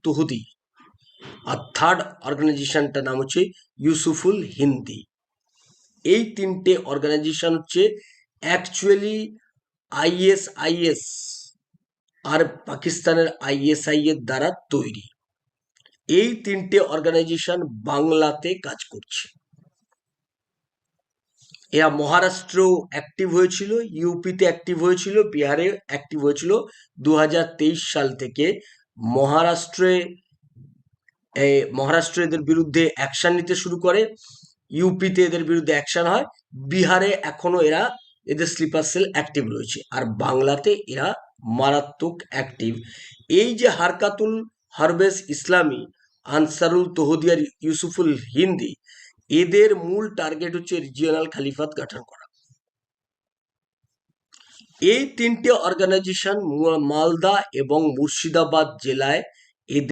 তহদি, আর third অর্গানাইজেশনটার নাম হচ্ছে ইউসুফুল হিন্দি। এই তিনটে অর্গানাইজেশন হচ্ছে অ্যাকচুয়ালি আইএসআইএস আর পাকিস্তানের আইএসআই এর দ্বারা তৈরি। এই তিনটে অর্গানাইজেশন বাংলাতে কাজ করছে। এরা মহারাষ্ট্র অ্যাক্টিভ হয়েছিল, ইউপিতে অ্যাক্টিভ হয়েছিল, বিহারে অ্যাক্টিভ হয়েছিল 2023 সাল থেকে। মহারাষ্ট্র এদের বিরুদ্ধে অ্যাকশন নিতে শুরু করে, ইউপিতে এদের বিরুদ্ধে অ্যাকশন হয়, বিহারে এখনো এদের স্লিপার সেল অ্যাক্টিভ রয়েছে, আর বাংলাতে এরা মারাত্মক অ্যাক্টিভ। এই যে হারকাতুল হারবেস ইসলামী, আনসারুল তহদিয়ার ইউসুফুল হিন্দি, এদের মূল টার্গেট হচ্ছে রিজিওনাল খালিফাত গঠন করা। এই তিনটে অর্গানাইজেশন মালদা এবং মুর্শিদাবাদ জেলায় এদের